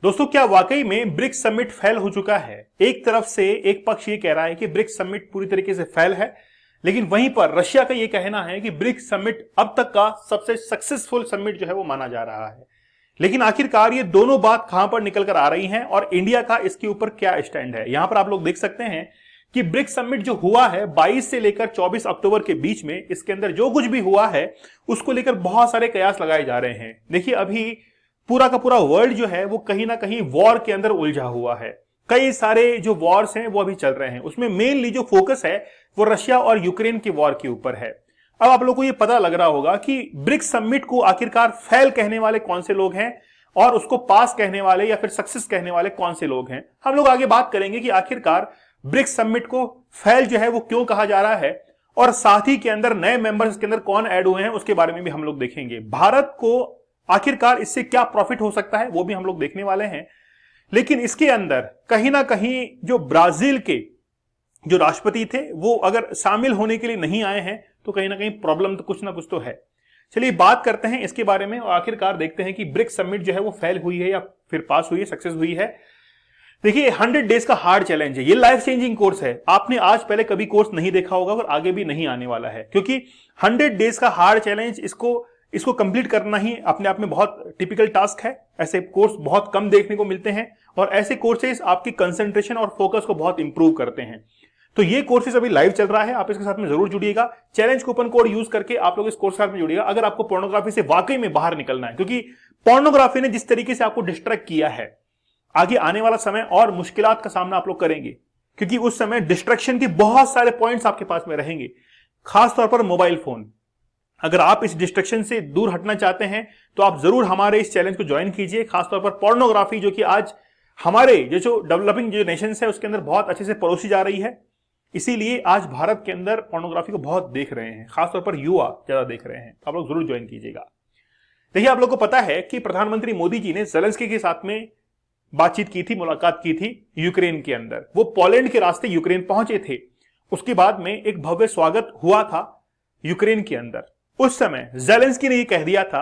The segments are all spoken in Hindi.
दोस्तों, क्या वाकई में ब्रिक्स समिट फेल हो चुका है? एक तरफ से एक पक्ष ये कह रहा है कि ब्रिक्स समिट पूरी तरीके से फेल है, लेकिन वहीं पर रशिया का ये कहना है कि ब्रिक्स समिट अब तक का सबसे सक्सेसफुल समिट जो है वो माना जा रहा है। लेकिन आखिरकार ये दोनों बात कहां पर निकल कर आ रही हैं और इंडिया का इसके ऊपर क्या स्टैंड है? यहां पर आप लोग देख सकते हैं कि ब्रिक्स समिट जो हुआ है 22 से लेकर 24 अक्टूबर के बीच में, इसके अंदर जो कुछ भी हुआ है उसको लेकर बहुत सारे कयास लगाए जा रहे हैं। देखिए, अभी पूरा का पूरा वर्ल्ड जो है वो कहीं ना कहीं वॉर के अंदर उलझा हुआ है। कई सारे जो वॉर्स हैं वो अभी चल रहे हैं, उसमें मेनली जो फोकस है वो रशिया और यूक्रेन की वॉर के ऊपर है। अब आप लोगों को ये पता लग रहा होगा कि ब्रिक्स समिट को आखिरकार फेल कहने वाले कौन से लोग हैं और उसको पास कहने वाले या फिर सक्सेस कहने वाले कौन से लोग हैं। हम लोग आगे बात करेंगे कि आखिरकार ब्रिक्स समिट को फेल जो है वो क्यों कहा जा रहा है, और साथ ही के अंदर नए मेंबर्स के अंदर कौन ऐड हुए हैं उसके बारे में भी हम लोग देखेंगे। भारत को आखिरकार इससे क्या प्रॉफिट हो सकता है वो भी हम लोग देखने वाले हैं। लेकिन इसके अंदर कहीं ना कहीं जो ब्राजील के जो राष्ट्रपति थे वो अगर शामिल होने के लिए नहीं आए हैं तो कहीं ना कहीं प्रॉब्लम तो कुछ ना कुछ तो है। चलिए बात करते हैं इसके बारे में और आखिरकार देखते हैं कि ब्रिक्स समिट जो है वो फेल हुई है या फिर पास हुई है, सक्सेस हुई है। देखिए, 100 डेज का हार्ड चैलेंज है, ये लाइफ चेंजिंग कोर्स है। आपने आज पहले कभी कोर्स नहीं देखा होगा और आगे भी नहीं आने वाला है, क्योंकि 100 डेज का हार्ड चैलेंज इसको कंप्लीट करना ही अपने आप में बहुत टिपिकल टास्क है। ऐसे कोर्स बहुत कम देखने को मिलते हैं और ऐसे कोर्सेज आपकी कंसंट्रेशन और फोकस को बहुत इंप्रूव करते हैं। तो ये कोर्सेज अभी लाइव चल रहा है, आप इसके साथ में जरूर जुड़िएगा। चैलेंज कूपन कोड यूज करके आप लोग इस कोर्स के साथ में जुड़िएगा अगर आपको पोर्नोग्राफी से वाकई में बाहर निकलना है, क्योंकि पोर्नोग्राफी ने जिस तरीके से आपको डिस्ट्रैक्ट किया है, आगे आने वाला समय और मुश्किलात का सामना आप लोग करेंगे, क्योंकि उस समय डिस्ट्रैक्शन के बहुत सारे पॉइंट्स आपके पास में रहेंगे, खासतौर पर मोबाइल फोन। अगर आप इस डिस्ट्रैक्शन से दूर हटना चाहते हैं तो आप जरूर हमारे इस चैलेंज को ज्वाइन कीजिए। खासतौर पर पोर्नोग्राफी, जो कि आज हमारे जो डेवलपिंग जो नेशंस है उसके अंदर बहुत अच्छे से परोसी जा रही है, इसीलिए आज भारत के अंदर पोर्नोग्राफी को बहुत देख रहे हैं, खासतौर पर युवा ज्यादा देख रहे हैं। आप लोग जरूर ज्वाइन कीजिएगा। देखिए, आप लोग को पता है कि प्रधानमंत्री मोदी जी ने ज़ेलेंस्की के साथ में बातचीत की थी, मुलाकात की थी यूक्रेन के अंदर। वो पोलैंड के रास्ते यूक्रेन पहुंचे थे। उसके बाद में एक भव्य स्वागत हुआ था यूक्रेन के अंदर। उस समय ज़ेलेंस्की ने यह कह दिया था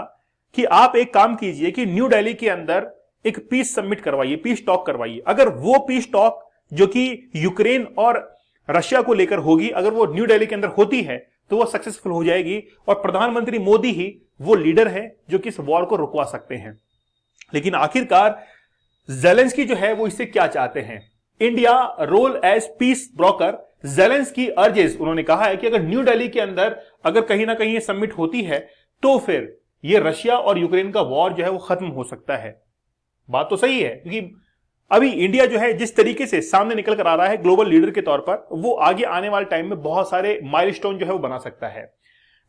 कि आप एक काम कीजिए कि न्यू दिल्ली के अंदर एक पीस समिट करवाइए, पीस टॉक करवाइए। अगर वो पीस टॉक जो कि यूक्रेन और रशिया को लेकर होगी, अगर वो न्यू दिल्ली के अंदर होती है तो वो सक्सेसफुल हो जाएगी और प्रधानमंत्री मोदी ही वो लीडर है जो कि इस वॉर को रुकवा सकते हैं। लेकिन आखिरकार ज़ेलेंस्की जो है वो इससे क्या चाहते हैं? India role as peace broker, Zelensky urges, उन्होंने कहा है कि अगर न्यू दिल्ली के अंदर अगर कहीं ना कहीं ये समिट होती है तो फिर ये रशिया और यूक्रेन का वॉर जो है वो खत्म हो सकता है। बात तो सही है, क्योंकि अभी इंडिया जो है जिस तरीके से सामने निकल कर आ रहा है ग्लोबल लीडर के तौर पर, वो आगे आने वाले टाइम में बहुत सारे माइलस्टोन जो है वो बना सकता है।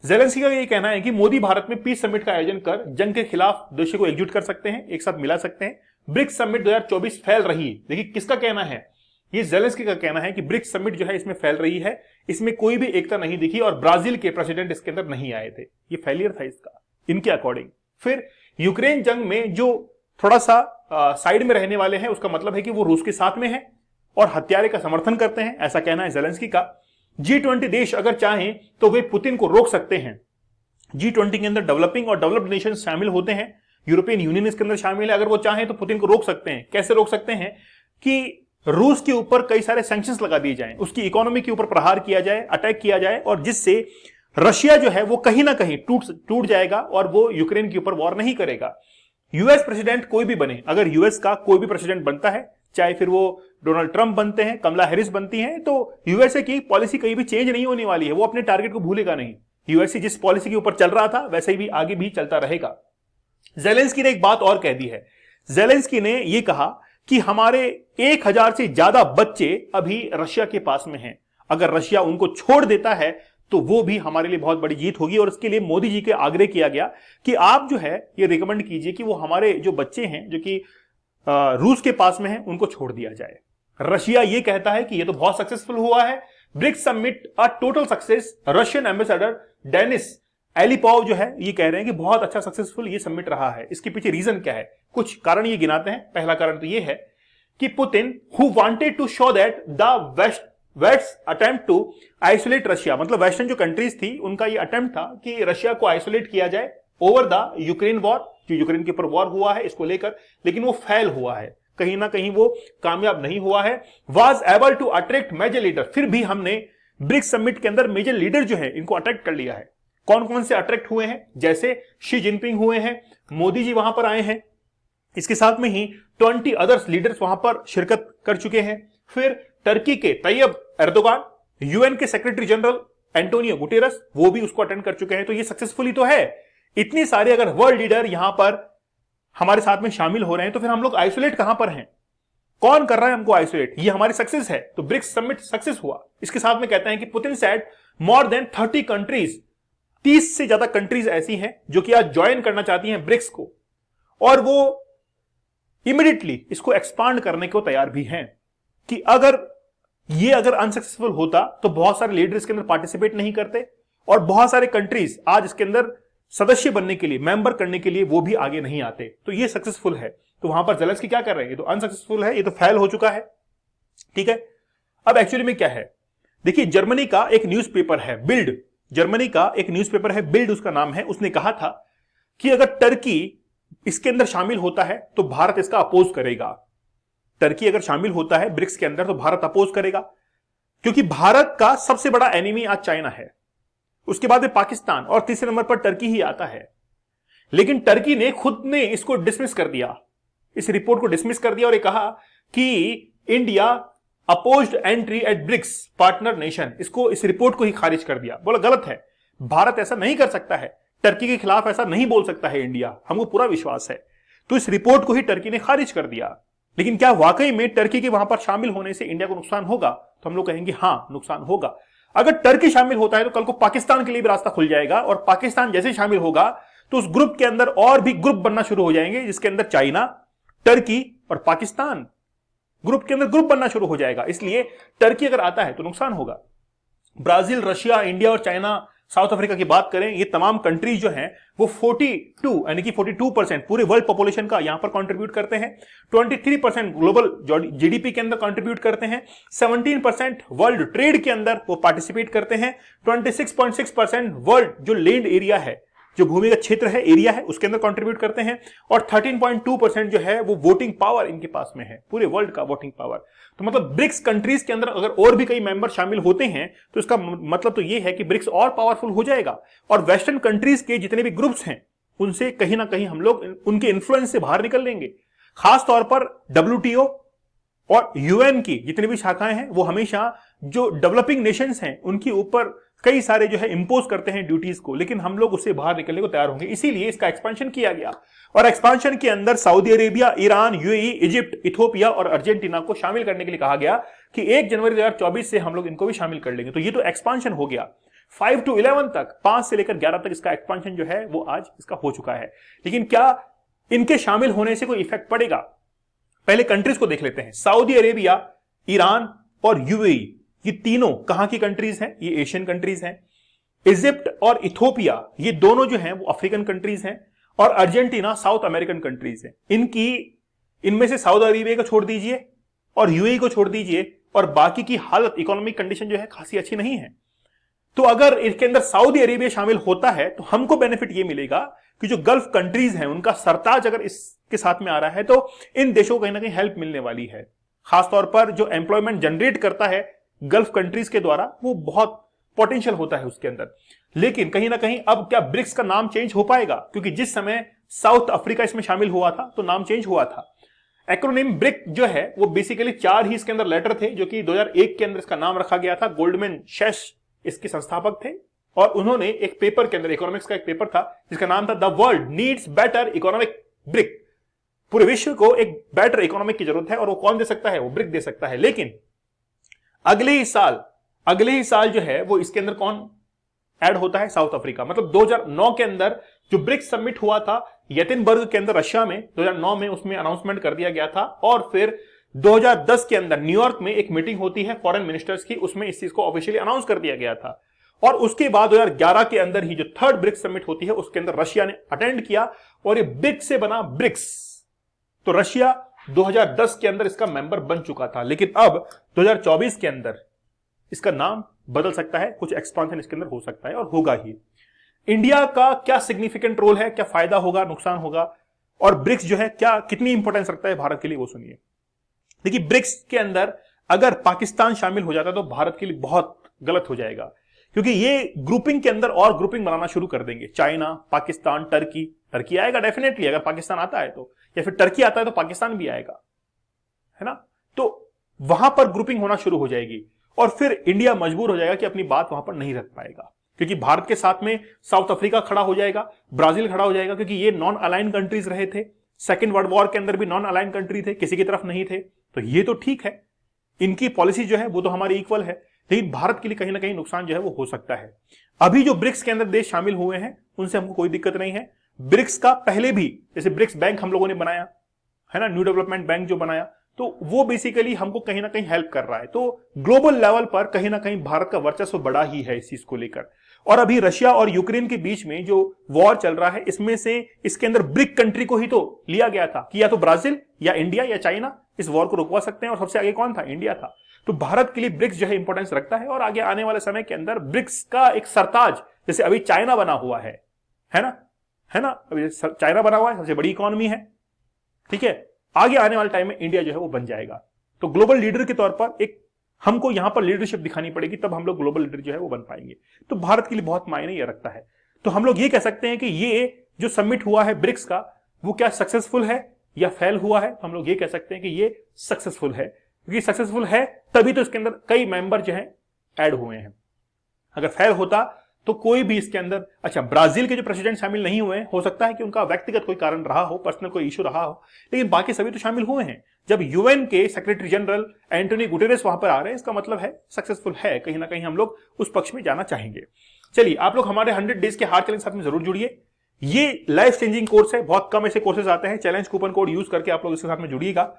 ज़ेलेंस्की का ये कहना है कि मोदी भारत में पीस समिट का आयोजन कर जंग के खिलाफ देशों को एकजुट कर सकते हैं, एक साथ मिला सकते हैं। ब्रिक्स समिट 2024 फैल रही। देखिए, किसका कहना है? ये ज़ेलेंस्की का कहना है कि ब्रिक्स समिट जो है इसमें फैल रही है, इसमें कोई भी एकता नहीं दिखी और ब्राजील के प्रेसिडेंट इसके अंदर नहीं आए थे। ये फेलियर था इसका, इनके अकॉर्डिंग। फिर यूक्रेन जंग में जो थोड़ा सा साइड में रहने वाले हैं, उसका मतलब है कि वो रूस के साथ में है और हत्यारे का समर्थन करते हैं, ऐसा कहना है ज़ेलेंस्की का। G20 देश अगर चाहें तो वे पुतिन को रोक सकते हैं। G20 के अंदर डेवलपिंग और डेवलप्ड नेशन शामिल होते हैं, यूरोपियन यूनियन इसके अंदर शामिल है। अगर वो चाहें तो पुतिन को रोक सकते हैं। कैसे रोक सकते हैं? कि रूस के ऊपर कई सारे सैंक्शंस लगा दिए जाएं, उसकी इकोनॉमी के ऊपर प्रहार किया जाए, अटैक किया जाए, और जिससे रशिया जो है वो कहीं ना कहीं टूट जाएगा और वो यूक्रेन के ऊपर वॉर नहीं करेगा। यूएस प्रेसिडेंट कोई भी बने, अगर यूएस का कोई भी प्रेसिडेंट बनता है, चाहे फिर वो डोनाल्ड ट्रंप बनते हैं, कमला हैरिस बनती हैं, तो यूएसए की पॉलिसी कहीं भी चेंज नहीं होने वाली है। वो अपने टारगेट को भूलेगा नहीं। यूएसए जिस पॉलिसी के ऊपर चल रहा था वैसे ही भी आगे भी चलता रहेगा। ज़ेलेंस्की ने एक बात और कह दी है। ज़ेलेंस्की ने यह कहा कि हमारे 1000 से ज्यादा बच्चे अभी रशिया के पास में हैं। अगर रशिया उनको छोड़ देता है तो वो भी हमारे लिए बहुत बड़ी जीत होगी। और इसके लिए मोदी जी के आग्रह किया गया कि आप जो है ये रिकमेंड कीजिए कि वो हमारे जो बच्चे हैं जो कि रूस के पास में हैं उनको छोड़ दिया जाए। रशिया ये कहता है कि ये तो बहुत सक्सेसफुल हुआ है, BRICS summit a total success. Russian ambassador Denis Alipov जो है ये कह रहे हैं कि बहुत अच्छा सक्सेसफुल ये समिट रहा है। इसके पीछे रीजन क्या है? कुछ कारण ये गिनाते हैं। पहला कारण तो ये है कि Putin who wanted to show that the west attempt to isolate Russia, मतलब वेस्टर्न जो कंट्रीज थी उनका ये अटेम्प्ट था कि रशिया को आइसोलेट किया जाए ओवर द यूक्रेन वॉर, जो यूक्रेन के ऊपर वॉर हुआ है इसको लेकर, लेकिन वो फेल हुआ है, कहीं ना कहीं वो कामयाब नहीं हुआ है। Was able to attract major leader, फिर भी हमने ब्रिक्स समिट के अंदर मेजर लीडर जो है इनको अट्रैक्ट कर लिया है। कौन कौन से अट्रैक्ट हुए हैं? जैसे शी जिनपिंग हुए हैं, मोदी जी वहां पर आए हैं, इसके साथ में ही 20 अदर्स लीडर्स वहां पर शिरकत कर चुके हैं। फिर टर्की के तैयब एर्दोगान, यूएन के सेक्रेटरी जनरल एंटोनियो गुटेरस, वो भी उसको अटेंड कर चुके हैं। तो ये सक्सेसफुली तो है। इतनी सारे अगर वर्ल्ड लीडर यहां पर हमारे साथ में शामिल हो रहे हैं तो फिर हम लोग आइसोलेट कहां पर हैं? कौन कर रहा है हमको आइसोलेट? ये हमारी सक्सेस है। तो ब्रिक्स समिट सक्सेस हुआ। इसके साथ में कहते हैं कि Putin said more than 30 countries, 30 से ज्यादा कंट्रीज ऐसी हैं जो कि आज ज्वाइन करना चाहती हैं ब्रिक्स को, और वो इमीडिएटली इसको एक्सपांड करने को तैयार भी हैं। कि अगर अनसक्सेसफुल होता तो बहुत सारे लीडर इसके अंदर पार्टिसिपेट नहीं करते, और बहुत सारे कंट्रीज आज इसके अंदर सदस्य बनने के लिए, मेंबर करने के लिए वो भी आगे नहीं आते। तो ये सक्सेसफुल है। तो वहां पर जेलेंस्की क्या कर रहे हैं? ये तो अनसक्सेसफुल है, ये तो फेल हो चुका है। ठीक है, अब एक्चुअली में क्या है, देखिए जर्मनी का एक न्यूज़पेपर है बिल्ड, जर्मनी का एक न्यूज़पेपर है बिल्ड उसका नाम है। उसने कहा था कि अगर टर्की इसके अंदर शामिल होता है तो भारत इसका अपोज करेगा। टर्की अगर शामिल होता है ब्रिक्स के अंदर तो भारत अपोज करेगा, क्योंकि भारत का सबसे बड़ा एनिमी आज चाइना है, उसके बाद में पाकिस्तान, और तीसरे नंबर पर टर्की ही आता है। लेकिन टर्की ने खुद ने इसको डिसमिस कर दिया, इस रिपोर्ट को डिसमिस कर दिया, और ये कहा कि India opposed entry at BRICS partner nation, इस रिपोर्ट को ही खारिज कर दिया। बोला गलत है, भारत ऐसा नहीं कर सकता है, टर्की के खिलाफ ऐसा नहीं बोल सकता है इंडिया, हमको पूरा विश्वास है। तो इस रिपोर्ट को ही टर्की ने खारिज कर दिया। लेकिन क्या वाकई में टर्की के वहां पर शामिल होने से इंडिया को नुकसान होगा? तो हम लोग कहेंगे हां, नुकसान होगा। अगर टर्की शामिल होता है तो कल को पाकिस्तान के लिए भी रास्ता खुल जाएगा, और पाकिस्तान जैसे शामिल होगा तो उस ग्रुप के अंदर और भी ग्रुप बनना शुरू हो जाएंगे, जिसके अंदर चाइना, टर्की और पाकिस्तान ग्रुप के अंदर ग्रुप बनना शुरू हो जाएगा। इसलिए टर्की अगर आता है तो नुकसान होगा। ब्राजील, रशिया, इंडिया और चाइना, साउथ अफ्रीका की बात करें, ये तमाम कंट्रीज जो हैं वो 42 यानी कि 42% पूरे वर्ल्ड पॉपुलेशन का यहां पर कंट्रीब्यूट करते हैं। 23% ग्लोबल जीडीपी के अंदर कंट्रीब्यूट करते हैं। 17% वर्ल्ड ट्रेड के अंदर वो पार्टिसिपेट करते हैं। 26.6% वर्ल्ड जो लैंड एरिया है, जो भूमिगत क्षेत्र है, एरिया है, उसके अंदर कंट्रीब्यूट करते हैं। और 13.2% जो है वो वोटिंग पावर इनके पास में है, पूरे वर्ल्ड का वोटिंग पावर। तो मतलब ब्रिक्स कंट्रीज के अंदर अगर और भी कई मेंबर शामिल होते हैं तो इसका मतलब तो ये है कि ब्रिक्स और पावरफुल हो जाएगा, और वेस्टर्न कंट्रीज के जितने भी ग्रुप्स हैं उनसे कहीं ना कहीं हम लोग उनके इन्फ्लुएंस से बाहर निकल लेंगे। खासतौर पर WTO और यूएन की जितनी भी शाखाएं हैं वो हमेशा जो डेवलपिंग नेशंस हैं उनके ऊपर कई सारे जो है इंपोज करते हैं ड्यूटीज को, लेकिन हम लोग उससे बाहर निकलने को तैयार होंगे। इसीलिए इसका एक्सपेंशन किया गया, और एक्सपेंशन के अंदर Saudi Arabia, Iran, UAE, Egypt, Ethiopia और अर्जेंटीना को शामिल करने के लिए कहा गया कि 1 जनवरी 2024 से हम लोग इनको भी शामिल कर लेंगे। तो ये तो एक्सपेंशन हो गया। 5 to 11 तक, 5 से लेकर 11 तक इसका एक्सपेंशन जो है वो आज इसका हो चुका है। लेकिन क्या इनके शामिल होने से कोई इफेक्ट पड़ेगा? पहले कंट्रीज को देख लेते हैं। सऊदी अरेबिया, ईरान और यूएई, ये तीनों कहां की कंट्रीज हैं? ये एशियन कंट्रीज हैं। इजिप्ट और इथियोपिया, ये दोनों जो हैं वो अफ्रीकन कंट्रीज हैं। और अर्जेंटीना साउथ अमेरिकन कंट्रीज हैं। इनमें से सऊदी अरेबिया को छोड़ दीजिए और यूएई को छोड़ दीजिए, और बाकी की हालत, इकोनॉमिक कंडीशन जो है खासी अच्छी नहीं है। तो अगर इसके अंदर सऊदी अरेबिया शामिल होता है तो हमको बेनिफिट ये मिलेगा कि जो गल्फ कंट्रीज हैं उनका सरताज अगर इसके साथ में आ रहा है तो इन देशों को कहीं ना कहीं हेल्प मिलने वाली है। खासतौर पर जो एम्प्लॉयमेंट जनरेट करता है गल्फ कंट्रीज के द्वारा, वो बहुत पोटेंशियल होता है उसके अंदर। लेकिन कहीं ना कहीं अब क्या ब्रिक्स का नाम चेंज हो पाएगा? क्योंकि जिस समय साउथ अफ्रीका इसमें शामिल हुआ था तो नाम चेंज हुआ था। एक्रोनिम ब्रिक जो है वो बेसिकली 4 ही इसके अंदर लेटर थे, जो कि 2001 के अंदर इसका नाम रखा गया था। गोल्डमैन सैच इसके संस्थापक थे, और उन्होंने एक पेपर के अंदर, इकोनॉमिक्स का एक पेपर था जिसका नाम था the world needs better economic brick. पूरे विश्व को एक बेटर इकोनॉमिक की जरूरत है, और वो कौन दे सकता है? वो ब्रिक दे सकता है। लेकिन अगले ही साल जो है वो इसके अंदर कौन ऐड होता है? South Africa. मतलब 2009 के अंदर जो ब्रिक्स समिट हुआ था येटेनबर्ग के अंदर रशिया में, 2009 में उसमें अनाउंसमेंट कर दिया गया था। और फिर 2010 के अंदर न्यूयॉर्क में एक मीटिंग होती है फॉरेन मिनिस्टर्स की, उसमें इस चीज को ऑफिशियली अनाउंस कर दिया गया था। और उसके बाद 2011 के अंदर ही जो 3rd ब्रिक्स समिट होती है उसके अंदर रशिया ने अटेंड किया, और ये ब्रिक्स से बना ब्रिक्स। तो रशिया 2010 के अंदर इसका मेंबर बन चुका था, लेकिन अब 2024 के अंदर इसका नाम बदल सकता है, कुछ एक्सपांशन इसके अंदर हो सकता है और होगा ही। इंडिया का क्या सिग्निफिकेंट रोल है, क्या फायदा होगा, नुकसान होगा, और ब्रिक्स जो है क्या कितनी इंपॉर्टेंस रखता है भारत के लिए वो सुनिए। देखिए ब्रिक्स के अंदर अगर पाकिस्तान शामिल हो जाता है तो भारत के लिए बहुत गलत हो जाएगा, क्योंकि ये ग्रुपिंग के अंदर और ग्रुपिंग बनाना शुरू कर देंगे। चाइना, पाकिस्तान, टर्की आएगा डेफिनेटली अगर पाकिस्तान आता है तो, या फिर टर्की आता है तो पाकिस्तान भी आएगा, है ना। तो वहां पर ग्रुपिंग होना शुरू हो जाएगी और फिर इंडिया मजबूर हो जाएगा कि अपनी बात वहां पर नहीं रख पाएगा, क्योंकि भारत के साथ में साउथ अफ्रीका खड़ा हो जाएगा, ब्राजील खड़ा हो जाएगा, क्योंकि ये नॉन अलाइन कंट्रीज रहे थे। सेकेंड वर्ल्ड वॉर के अंदर भी नॉन अलाइन कंट्री थे, किसी की तरफ नहीं थे। तो ये तो ठीक है, इनकी पॉलिसी जो है वो तो हमारी इक्वल है, लेकिन भारत के लिए कहीं ना कहीं नुकसान जो है वो हो सकता है। अभी जो ब्रिक्स के अंदर देश शामिल हुए हैं उनसे हमको कोई दिक्कत नहीं है। ब्रिक्स का पहले भी जैसे ब्रिक्स बैंक हम लोगों ने बनाया है ना, न्यू डेवलपमेंट बैंक जो बनाया, तो वो बेसिकली हमको कहीं ना कहीं हेल्प कर रहा है। तो ग्लोबल लेवल पर कहीं ना कहीं भारत का वर्चस्व बड़ा ही है इस चीज को लेकर। और अभी रशिया और यूक्रेन के बीच में जो वॉर चल रहा है, इसमें से इसके अंदर ब्रिक कंट्री को ही तो लिया गया था कि या तो ब्राजील या इंडिया या चाइना इस वॉर को रुकवा सकते हैं, और सबसे आगे कौन था? इंडिया था। तो भारत के लिए ब्रिक्स जो है इंपॉर्टेंस रखता है, और आगे आने वाले समय के अंदर ब्रिक्स का एक सरताज, जैसे अभी चाइना बना हुआ है ना, अभी चाइना बना हुआ है, सबसे बड़ी इकोनॉमी है, ठीक है। आगे आने वाले टाइम में इंडिया जो है वो बन जाएगा। तो ग्लोबल लीडर के तौर पर एक हमको यहां पर लीडरशिप दिखानी पड़ेगी, तब हम लोग ग्लोबल लीडर जो है वो बन पाएंगे। तो भारत के लिए बहुत मायने ये रखता है। तो हम लोग ये कह सकते हैं कि ये जो समिट हुआ है ब्रिक्स का, वो क्या सक्सेसफुल है या फेल हुआ है? हम लोग ये कह सकते हैं कि ये सक्सेसफुल है, क्योंकि सक्सेसफुल है तभी तो इसके अंदर कई मेंबर जो है ऐड हुए हैं। अगर फेल होता तो कोई भी इसके अंदर, अच्छा ब्राजील के जो प्रेसिडेंट शामिल नहीं हुए, हो सकता है कि उनका व्यक्तिगत कोई कारण रहा हो, पर्सनल कोई इशू रहा हो, लेकिन बाकी सभी तो शामिल हुए हैं। जब यूएन के सेक्रेटरी जनरल एंटोनी गुटेरेस वहां पर आ रहे हैं, इसका मतलब है सक्सेसफुल है। कहीं ना कहीं हम लोग उस पक्ष में जाना चाहेंगे। चलिए आप लोग हमारे 100 डेज के हार्ड चैलेंज साथ में जरूर जुड़िए। ये लाइफ चेंजिंग कोर्स है, बहुत कम ऐसे कोर्सेज आते हैं। चैलेंज कूपन कोड यूज करके आप लोग इसके साथ में जुड़िएगा।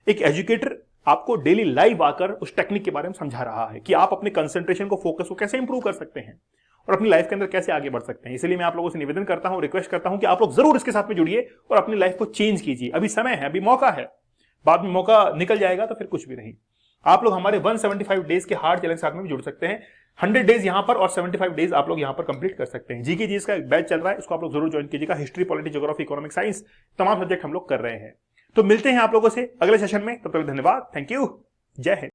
एक एजुकेटर आपको डेली लाइव आकर उस टेक्निक के बारे में समझा रहा है कि आप अपने कंसंट्रेशन को, फोकस को कैसे इंप्रूव कर सकते हैं और अपनी लाइफ के अंदर कैसे आगे बढ़ सकते हैं। इसलिए मैं आप लोगों से निवेदन करता हूं, रिक्वेस्ट करता हूं कि आप लोग जरूर इसके साथ में जुड़िए और अपनी लाइफ को चेंज कीजिए। अभी समय है, अभी मौका है, बाद में मौका निकल जाएगा तो फिर कुछ भी नहीं। आप लोग हमारे 175 डेज के हार्ड चैलेंज साथ में भी जुड़ सकते हैं। 100 डेज यहां पर और 75 डेज आप लोग यहां पर कंप्लीट कर सकते हैं। जीके जीएस का एक बैच चल रहा है, इसको आप लोग जरूर ज्वाइन कीजिएगा। History, polity, geography, economic, science, तमाम सब्जेक्ट हम लोग कर रहे हैं। तो मिलते हैं आप लोगों से अगले सेशन में, तब तक धन्यवाद, थैंक यू, जय हिंद।